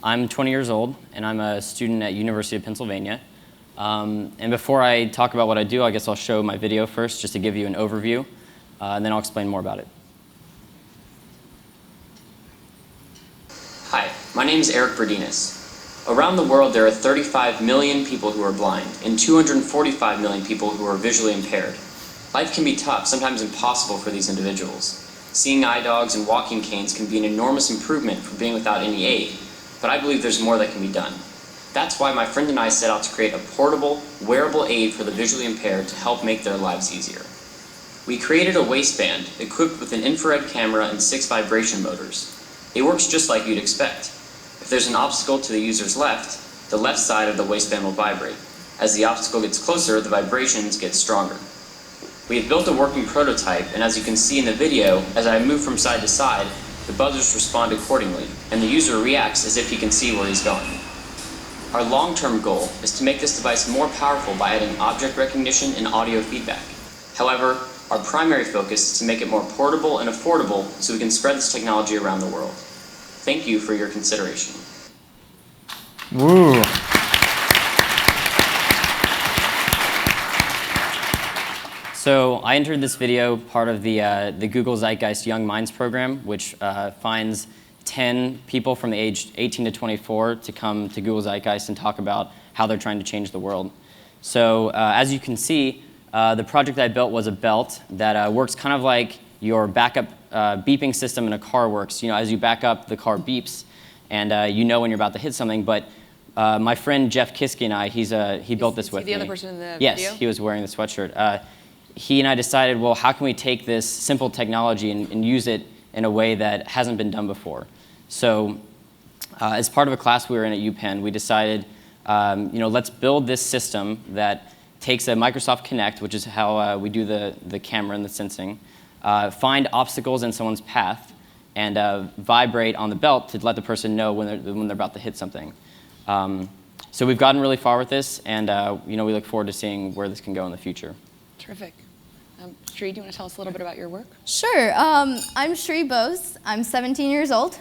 I'm 20 years old, and I'm a student at University of Pennsylvania. And before I talk about what I do, I guess I'll show my video first, just to give you an overview, and then I'll explain more about it. Hi, my name is Eric Berdinis. Around the world, there are 35 million people who are blind, and 245 million people who are visually impaired. Life can be tough, sometimes impossible for these individuals. Seeing eye dogs and walking canes can be an enormous improvement for being without any aid, but I believe there's more that can be done. That's why my friend and I set out to create a portable, wearable aid for the visually impaired to help make their lives easier. We created a waistband equipped with an infrared camera and 6 vibration motors. It works just like you'd expect. If there's an obstacle to the user's left, the left side of the waistband will vibrate. As the obstacle gets closer, the vibrations get stronger. We have built a working prototype, and as you can see in the video, as I move from side to side, the buzzers respond accordingly, and the user reacts as if he can see where he's going. Our long-term goal is to make this device more powerful by adding object recognition and audio feedback. However, our primary focus is to make it more portable and affordable so we can spread this technology around the world. Thank you for your consideration. Woo. So I entered this video part of the Google Zeitgeist Young Minds program, which finds 10 people from the age 18 to 24 to come to Google Zeitgeist and talk about how they're trying to change the world. So as you can see, the project I built was a belt that works kind of like your backup beeping system in a car works. You know, as you back up, the car beeps, and you know when you're about to hit something. But my friend Jeff Kiske and I, he built this with me. The other person in the yes, video? Yes, he was wearing the sweatshirt. He and I decided, well, how can we take this simple technology and use it in a way that hasn't been done before? So as part of a class we were in at UPenn, we decided, let's build this system that takes a Microsoft Kinect, which is how we do the camera and the sensing, find obstacles in someone's path, and vibrate on the belt to let the person know when they're about to hit something. So we've gotten really far with this, and we look forward to seeing where this can go in the future. Terrific. Shree, do you want to tell us a little bit about your work? Sure. I'm Shree Bose. I'm 17 years old,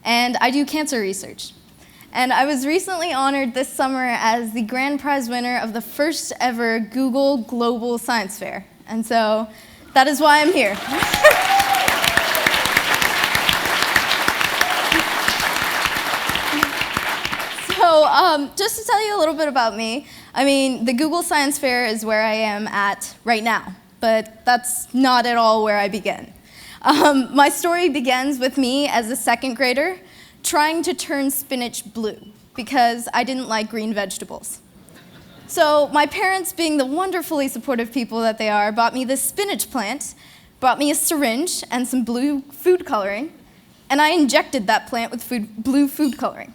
and I do cancer research. And I was recently honored this summer as the grand prize winner of the first ever Google Global Science Fair. And so that is why I'm here. So just to tell you a little bit about me, the Google Science Fair is where I am at right now, but that's not at all where I began. My story begins with me as a second grader trying to turn spinach blue because I didn't like green vegetables. So my parents, being the wonderfully supportive people that they are, bought me this spinach plant, brought me a syringe and some blue food coloring, and I injected that plant with blue food coloring.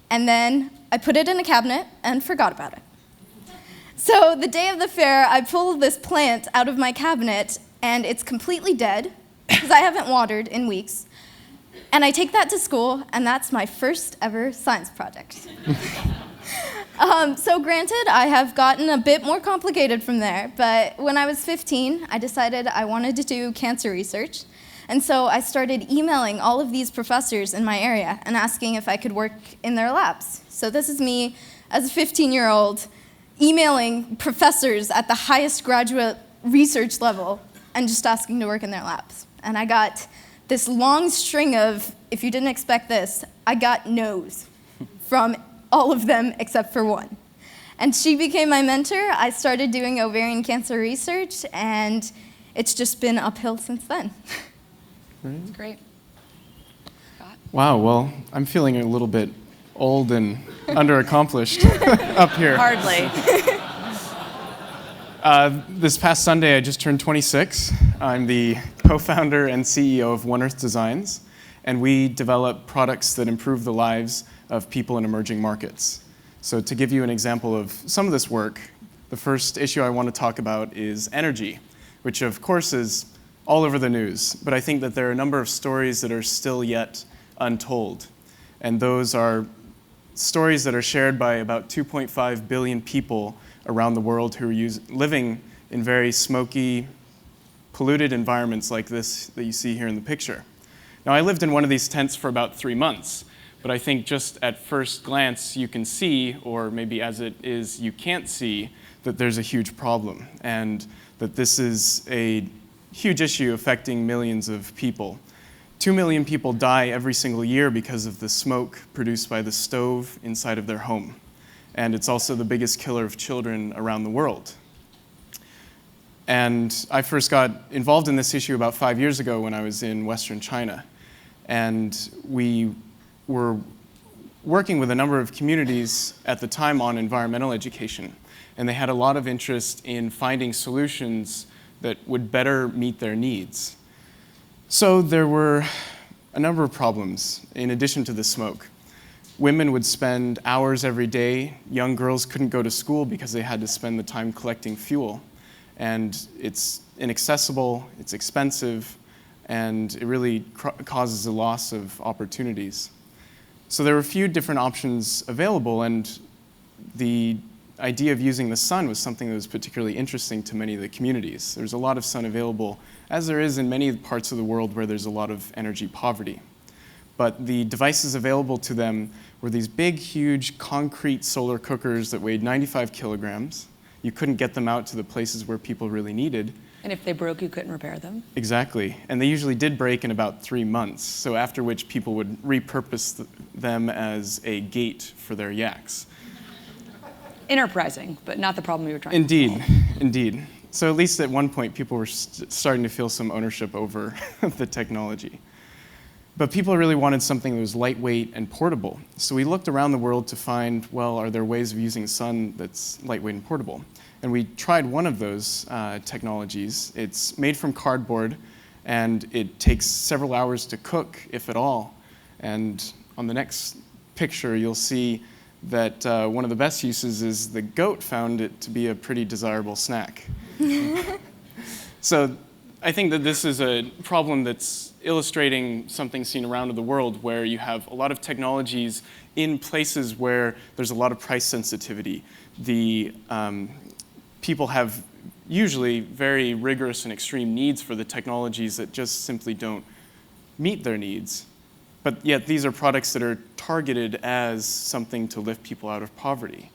And then I put it in a cabinet and forgot about it. So the day of the fair, I pulled this plant out of my cabinet, and it's completely dead, because I haven't watered in weeks. And I take that to school, and that's my first ever science project. So granted, I have gotten a bit more complicated from there, but when I was 15, I decided I wanted to do cancer research. And so I started emailing all of these professors in my area and asking if I could work in their labs. So this is me as a 15-year-old emailing professors at the highest graduate research level and just asking to work in their labs. And I got this long string of, if you didn't expect this, I got no's from all of them except for one. And she became my mentor. I started doing ovarian cancer research, and it's just been uphill since then. That's great. Scott? Wow, well, I'm feeling a little bit old and underaccomplished up here. Hardly. This past Sunday, I just turned 26. I'm the co-founder and CEO of One Earth Designs, and we develop products that improve the lives of people in emerging markets. So to give you an example of some of this work, the first issue I want to talk about is energy, which of course is all over the news, but I think that there are a number of stories that are still yet untold. And those are stories that are shared by about 2.5 billion people around the world who are living in very smoky, polluted environments like this that you see here in the picture. Now, I lived in one of these tents for about 3 months, But I think just at first glance you can see, or maybe as it is you can't see, that there's a huge problem and that this is a huge issue affecting millions of people. 2 million people die every single year because of the smoke produced by the stove inside of their home. And it's also the biggest killer of children around the world. And I first got involved in this issue about 5 years ago when I was in Western China. And we were working with a number of communities at the time on environmental education. And they had a lot of interest in finding solutions that would better meet their needs. So there were a number of problems in addition to the smoke. Women would spend hours every day. Young girls couldn't go to school because they had to spend the time collecting fuel. And it's inaccessible, it's expensive, and it really causes a loss of opportunities. So there were a few different options available, and the idea of using the sun was something that was particularly interesting to many of the communities. There's a lot of sun available, as there is in many parts of the world where there's a lot of energy poverty. But the devices available to them were these big, huge concrete solar cookers that weighed 95 kilograms. You couldn't get them out to the places where people really needed. And if they broke, you couldn't repair them? Exactly. And they usually did break in about 3 months, so after which people would repurpose them as a gate for their yaks. Enterprising, but not the problem you were trying to solve. Indeed. So at least at one point, people were starting to feel some ownership over the technology. But people really wanted something that was lightweight and portable. So we looked around the world to find, well, are there ways of using sun that's lightweight and portable? And we tried one of those technologies. It's made from cardboard, and it takes several hours to cook, if at all. And on the next picture, you'll see that one of the best uses is the goat found it to be a pretty desirable snack. So I think that this is a problem that's illustrating something seen around the world where you have a lot of technologies in places where there's a lot of price sensitivity. The people have usually very rigorous and extreme needs for the technologies that just simply don't meet their needs. But yet these are products that are targeted as something to lift people out of poverty.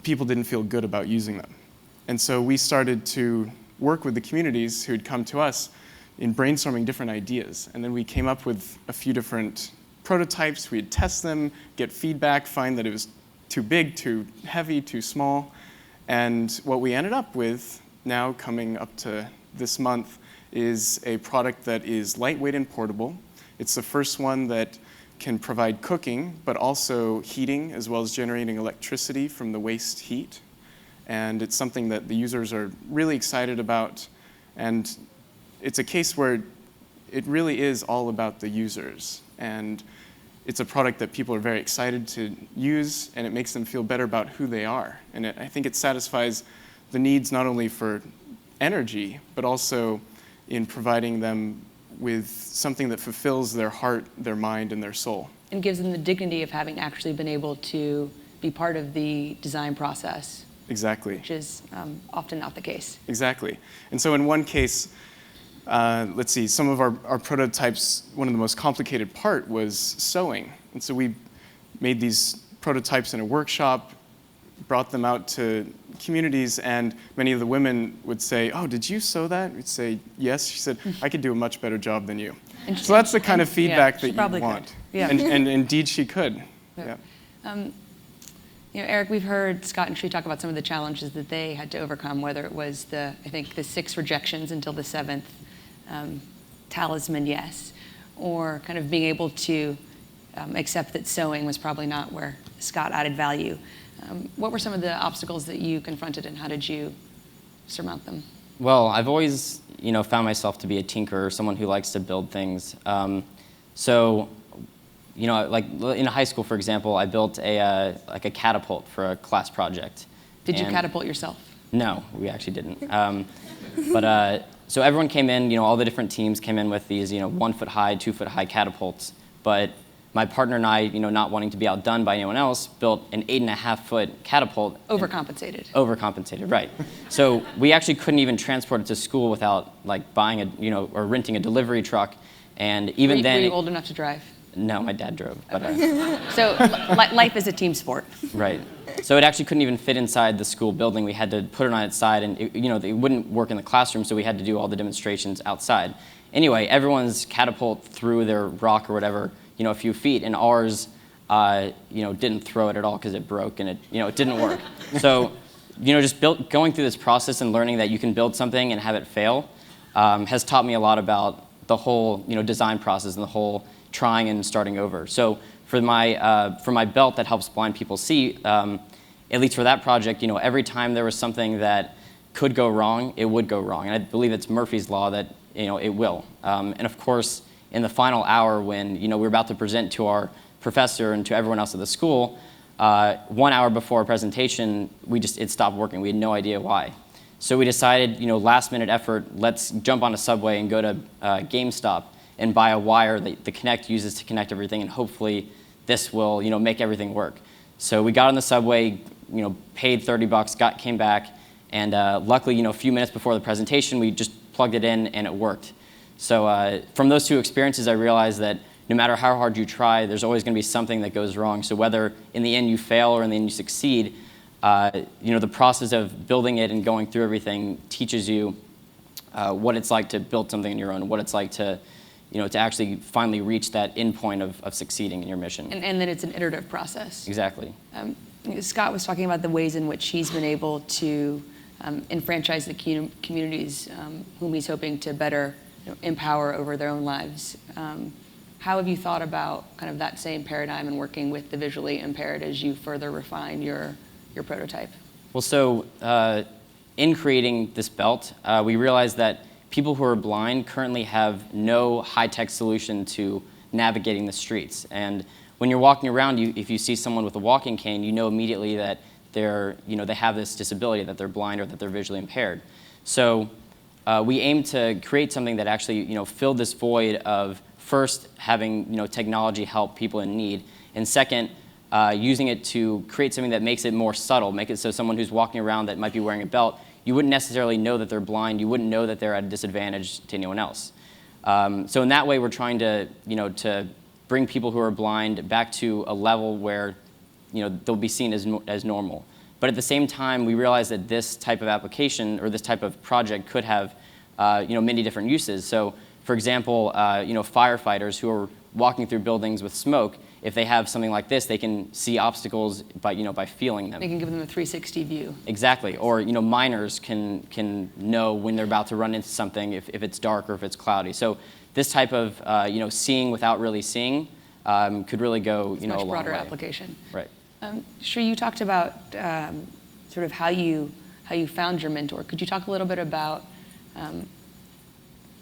People didn't feel good about using them. And so we started to work with the communities who had come to us in brainstorming different ideas. And then we came up with a few different prototypes. We'd test them, get feedback, find that it was too big, too heavy, too small. And what we ended up with, now coming up to this month, is a product that is lightweight and portable. It's the first one that can provide cooking, but also heating, as well as generating electricity from the waste heat. And it's something that the users are really excited about. And it's a case where it really is all about the users. And it's a product that people are very excited to use, and it makes them feel better about who they are. And I think it satisfies the needs not only for energy, but also in providing them with something that fulfills their heart, their mind, and their soul. And gives them the dignity of having actually been able to be part of the design process. Exactly. Which is often not the case. Exactly. And so in one case, let's see, some of our prototypes, one of the most complicated part was sewing. And so we made these prototypes in a workshop, brought them out to communities, and many of the women would say, "Oh, did you sew that?" We'd say, "Yes." She said, "I could do a much better job than you." So that's the kind of feedback that you want. Yeah. And indeed she could. Yeah. Eric, we've heard Scot and Shree talk about some of the challenges that they had to overcome, whether it was the 6 rejections until the 7th talisman yes, or kind of being able to accept that sewing was probably not where Scot added value. What were some of the obstacles that you confronted, and how did you surmount them? Well, I've always, found myself to be a tinkerer, someone who likes to build things. Like in high school, for example, I built a catapult for a class project. Did you catapult yourself? No, we actually didn't. So everyone came in, all the different teams came in with these, 1 foot high, 2 foot high catapults. But my partner and I, not wanting to be outdone by anyone else, built an 8.5 foot catapult. Overcompensated, right. So we actually couldn't even transport it to school without buying or renting a delivery truck. And even then. Were you old enough to drive? No, my dad drove. But, So life is a team sport. right. So it actually couldn't even fit inside the school building. We had to put it on its side, and it wouldn't work in the classroom, so we had to do all the demonstrations outside. Anyway, everyone's catapult threw their rock or whatever, a few feet, and ours, didn't throw it at all because it broke and it didn't work. So, just going through this process and learning that you can build something and have it fail has taught me a lot about the whole, design process and the whole trying and starting over. So for my belt that helps blind people see, at least for that project, every time there was something that could go wrong, it would go wrong. And I believe it's Murphy's Law that, it will. And of course, in the final hour when, we were about to present to our professor and to everyone else at the school, 1 hour before our presentation, it stopped working. We had no idea why. So we decided, last minute effort, let's jump on a subway and go to GameStop and buy a wire that the Kinect uses to connect everything, and hopefully this will, make everything work. So we got on the subway, paid $30, came back, and luckily, a few minutes before the presentation, we just plugged it in and it worked. So from those two experiences, I realized that no matter how hard you try, there's always going to be something that goes wrong. So whether in the end you fail or in the end you succeed, the process of building it and going through everything teaches you what it's like to build something on your own, what it's like to actually finally reach that end point of succeeding in your mission. And then it's an iterative process. Exactly. Scott was talking about the ways in which he's been able to enfranchise the communities whom he's hoping to better empower over their own lives. How have you thought about kind of that same paradigm and working with the visually impaired as you further refine your prototype? Well, so in creating this belt, we realized that people who are blind currently have no high-tech solution to navigating the streets. And when you're walking around, if you see someone with a walking cane, you know immediately that they have this disability, that they're blind or that they're visually impaired. So we aim to create something that actually filled this void of first having technology help people in need, and second, using it to create something that makes it more subtle, make it so someone who's walking around that might be wearing a belt, you wouldn't necessarily know that they're blind, you wouldn't know that they're at a disadvantage to anyone else. So in that way, we're trying to bring people who are blind back to a level where they'll be seen as normal. But at the same time, we realize that this type of application or this type of project could have many different uses. So for example, firefighters who are walking through buildings with smoke, if they have something like this, they can see obstacles by feeling them. They can give them a 360 view. Exactly. Or miners can know when they're about to run into something if it's dark or if it's cloudy. So this type of seeing without really seeing could really go it's a much broader application. Right. Shree, you talked about sort of how you found your mentor. Could you talk a little bit about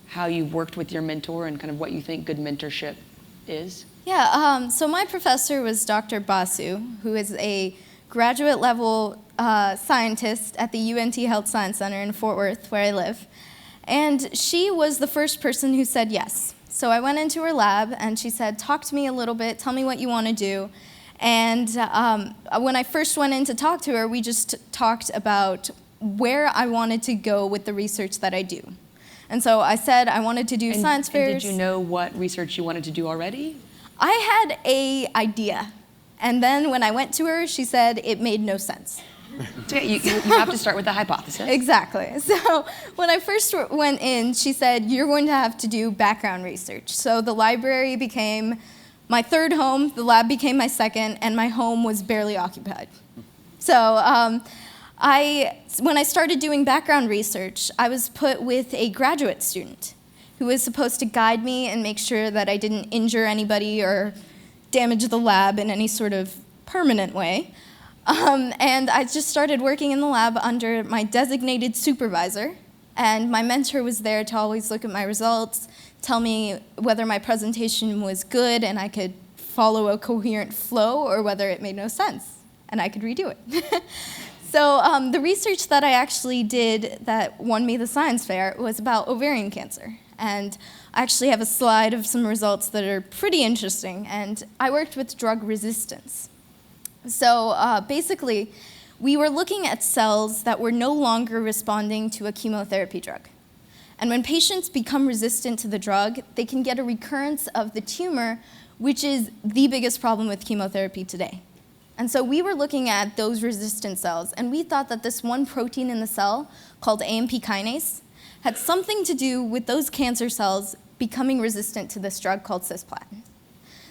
how you worked with your mentor and kind of what you think good mentorship is? Yeah, so my professor was Dr. Basu, who is a graduate level scientist at the UNT Health Science Center in Fort Worth, where I live. And she was the first person who said yes. So I went into her lab and she said, talk to me a little bit, tell me what you want to do. And when I first went in to talk to her, we just talked about where I wanted to go with the research that I do. And so I said I wanted to do science fairs. And did you know what research you wanted to do already? I had an idea. And then when I went to her, she said it made no sense. You have to start with the hypothesis. Exactly. So when I first went in, she said, you're going to have to do background research. So the library became my third home, the lab became my second, and my home was barely occupied. So when I started doing background research, I was put with a graduate student who was supposed to guide me and make sure that I didn't injure anybody or damage the lab in any sort of permanent way. And I just started working in the lab under my designated supervisor, and my mentor was there to always look at my results, tell me whether my presentation was good and I could follow a coherent flow or whether it made no sense, and I could redo it. So the research that I actually did that won me the science fair was about ovarian cancer. And I actually have a slide of some results that are pretty interesting. And I worked with drug resistance. So basically, we were looking at cells that were no longer responding to a chemotherapy drug. And when patients become resistant to the drug, they can get a recurrence of the tumor which is the biggest problem with chemotherapy today. And so we were looking at those resistant cells, and we thought that this one protein in the cell called AMP kinase had something to do with those cancer cells becoming resistant to this drug called cisplatin.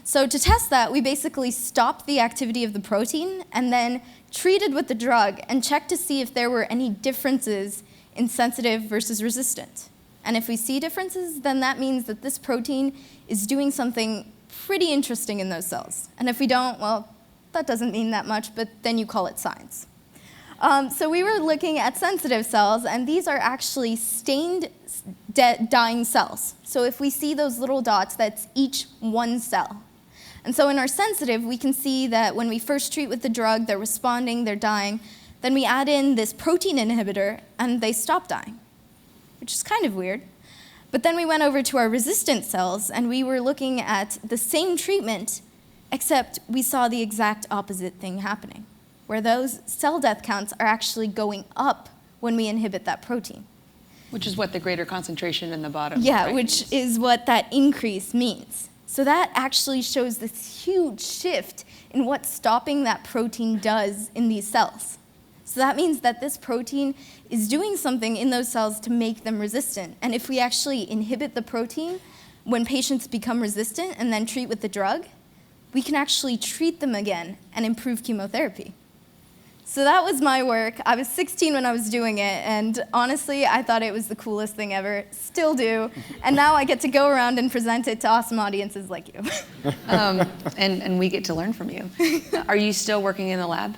So to test that, we basically stopped the activity of the protein and then treated with the drug and checked to see if there were any differences in sensitive versus resistant. And if we see differences, then that means that this protein is doing something pretty interesting in those cells. And if we don't, well, that doesn't mean that much, but then you call it science. So we were looking at sensitive cells, and these are actually stained dying cells. So if we see those little dots, that's each one cell. And so in our sensitive, we can see that when we first treat with the drug, they're responding, they're dying. Then we add in this protein inhibitor, and they stop dying, which is kind of weird. But then we went over to our resistant cells, and we were looking at the same treatment, except we saw the exact opposite thing happening, where those cell death counts are actually going up when we inhibit that protein. Which is what the greater concentration in the bottom. Yeah, right, which means. is what that increase means. So that actually shows this huge shift in what stopping that protein does in these cells. So that means that this protein is doing something in those cells to make them resistant. And if we actually inhibit the protein when patients become resistant and then treat with the drug, we can actually treat them again and improve chemotherapy. So that was my work. I was 16 when I was doing it, and honestly, I thought it was the coolest thing ever. Still do. And now I get to go around and present it to awesome audiences like you. And we get to learn from you. Are you still working in the lab?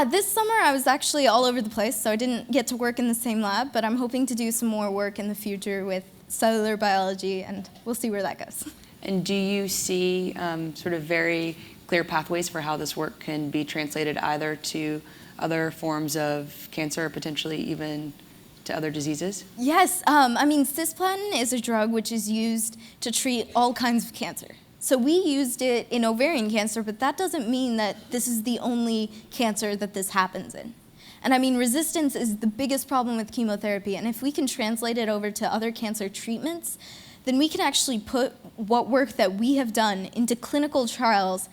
This summer, I was actually all over the place, so I didn't get to work in the same lab, but I'm hoping to do some more work in the future with cellular biology, and we'll see where that goes. And do you see sort of very clear pathways for how this work can be translated either to other forms of cancer or potentially even to other diseases? Yes, I mean, cisplatin is a drug which is used to treat all kinds of cancer. So we used it in ovarian cancer, but that doesn't mean that this is the only cancer that this happens in. And I mean, resistance is the biggest problem with chemotherapy, and if we can translate it over to other cancer treatments, then we can actually put what work that we have done into clinical trials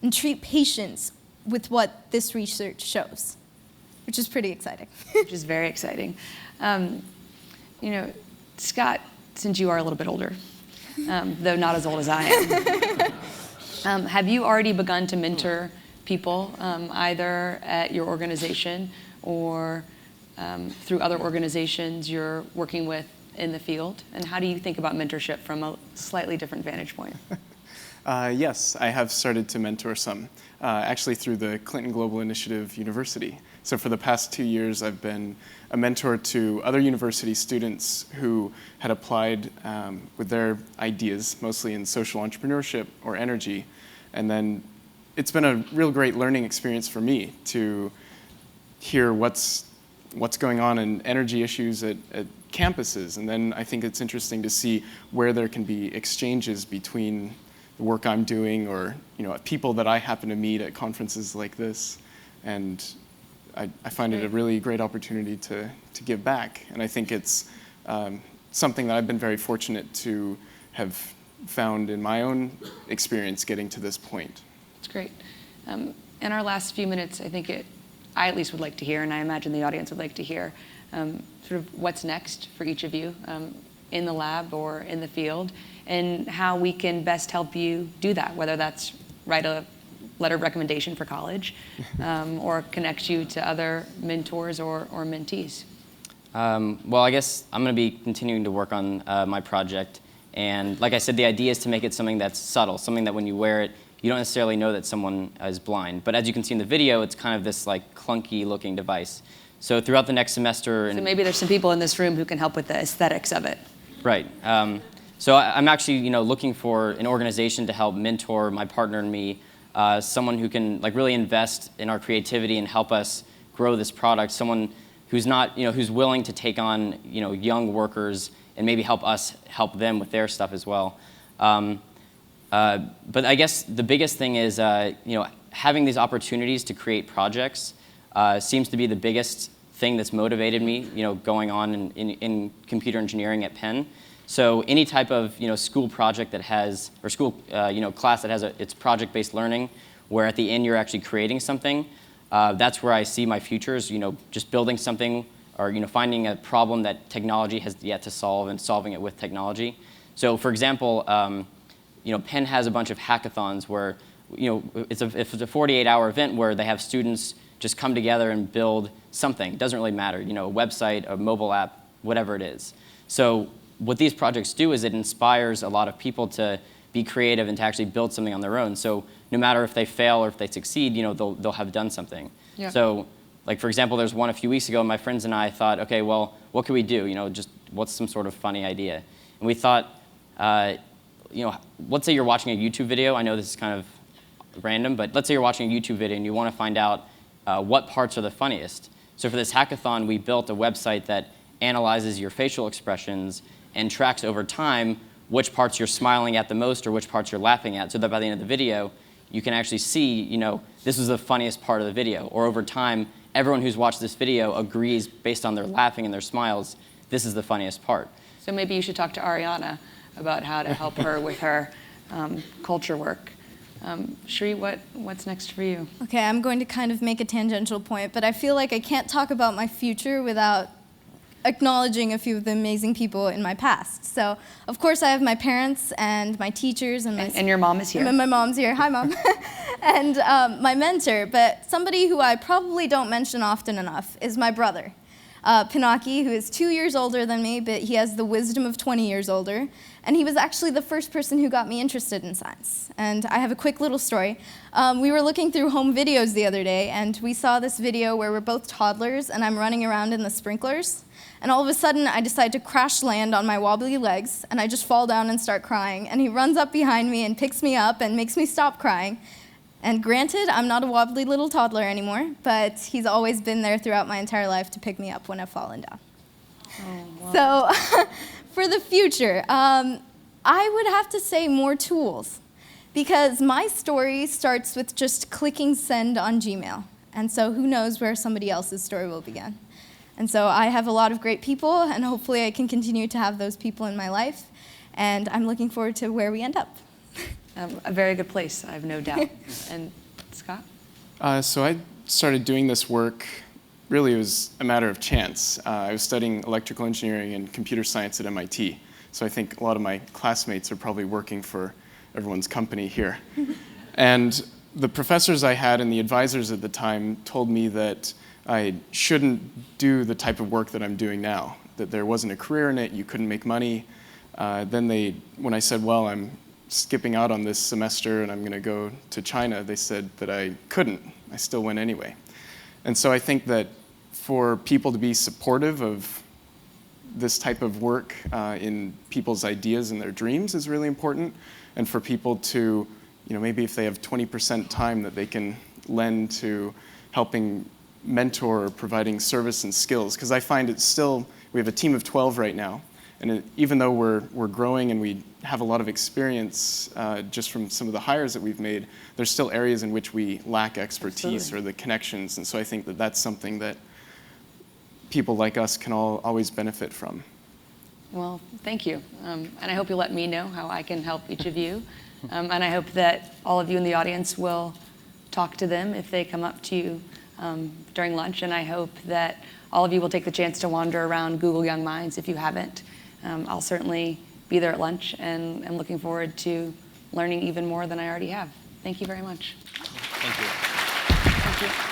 and treat patients with what this research shows, which is pretty exciting. Which is very exciting. Scott, since you are a little bit older, though not as old as I am, have you already begun to mentor people, either at your organization or through other organizations you're working with in the field? And how do you think about mentorship from a slightly different vantage point? Yes, I have started to mentor some, actually through the Clinton Global Initiative University. So for the past 2 years, I've been a mentor to other university students who had applied with their ideas, mostly in social entrepreneurship or energy. And then it's been a real great learning experience for me to hear what's going on in energy issues at campuses. And then I think it's interesting to see where there can be exchanges between the work I'm doing or people that I happen to meet at conferences like this. And I find it a really great opportunity to give back. And I think it's something that I've been very fortunate to have found in my own experience getting to this point. That's great. In our last few minutes, I think I at least would like to hear, and I imagine the audience would like to hear, sort of what's next for each of you in the lab or in the field, and how we can best help you do that, whether that's write a letter of recommendation for college or connect you to other mentors or mentees. Well, I guess I'm going to be continuing to work on my project. And like I said, the idea is to make it something that's subtle, something that when you wear it, you don't necessarily know that someone is blind. But as you can see in the video, it's kind of this like clunky looking device. So throughout the next semester... So maybe there's some people in this room who can help with the aesthetics of it. Right. So I'm actually looking for an organization to help mentor my partner and me, someone who can like really invest in our creativity and help us grow this product, someone who's not, who's willing to take on, young workers and maybe help us help them with their stuff as well. But I guess the biggest thing is, having these opportunities to create projects seems to be the biggest thing that's motivated me, going on in computer engineering at Penn. So any type of school project that has, or school class that has its project-based learning, where at the end you're actually creating something, that's where I see my future is just building something or finding a problem that technology has yet to solve and solving it with technology. So for example, Penn has a bunch of hackathons where it's a 48-hour event where they have students just come together and build something. It doesn't really matter, a website, a mobile app, whatever it is. So what these projects do is it inspires a lot of people to be creative and to actually build something on their own. So no matter if they fail or if they succeed, they'll have done something. Yeah. So, like for example, there's one a few weeks ago. My friends and I thought, okay, well, what can we do? Just what's some sort of funny idea? And we thought, let's say you're watching a YouTube video. I know this is kind of random, but let's say you're watching a YouTube video and you want to find out what parts are the funniest. So for this hackathon, we built a website that analyzes your facial expressions and tracks over time which parts you're smiling at the most or which parts you're laughing at, so that by the end of the video, you can actually see, this was the funniest part of the video. Or over time, everyone who's watched this video agrees based on their laughing and their smiles, this is the funniest part. So maybe you should talk to Ariana about how to help her with her culture work. Shree, what's next for you? Okay, I'm going to kind of make a tangential point, but I feel like I can't talk about my future without acknowledging a few of the amazing people in my past. So, of course, I have my parents and my teachers. And your mom is here. My mom's here. Hi, Mom. And my mentor, but somebody who I probably don't mention often enough is my brother, Pinocchi, who is 2 years older than me, but he has the wisdom of 20 years older. And he was actually the first person who got me interested in science. And I have a quick little story. We were looking through home videos the other day, and we saw this video where we're both toddlers, and I'm running around in the sprinklers. And all of a sudden, I decide to crash land on my wobbly legs, and I just fall down and start crying. And he runs up behind me and picks me up and makes me stop crying. And granted, I'm not a wobbly little toddler anymore, but he's always been there throughout my entire life to pick me up when I've fallen down. Oh, wow. So for the future, I would have to say more tools, because my story starts with just clicking send on Gmail. And so who knows where somebody else's story will begin. And so I have a lot of great people, and hopefully I can continue to have those people in my life. And I'm looking forward to where we end up. A very good place, I have no doubt. And Scott? So I started doing this work, really it was a matter of chance. I was studying electrical engineering and computer science at MIT. So I think a lot of my classmates are probably working for everyone's company here. And the professors I had and the advisors at the time told me that I shouldn't do the type of work that I'm doing now, that there wasn't a career in it, you couldn't make money. Then when I said, well, I'm skipping out on this semester and I'm going to go to China, they said that I couldn't. I still went anyway. And so I think that for people to be supportive of this type of work in people's ideas and their dreams is really important. And for people to, maybe if they have 20% time that they can lend to helping mentor or providing service and skills. Because I find it's still, we have a team of 12 right now. And even though we're growing and we have a lot of experience just from some of the hires that we've made, there's still areas in which we lack expertise Absolutely. Or the connections. And so I think that that's something that people like us can always benefit from. Well, thank you. And I hope you'll let me know how I can help each of you. And I hope that all of you in the audience will talk to them if they come up to you during lunch. And I hope that all of you will take the chance to wander around Google Young Minds if you haven't. I'll certainly be there at lunch, and I'm looking forward to learning even more than I already have. Thank you very much. Thank you. Thank you.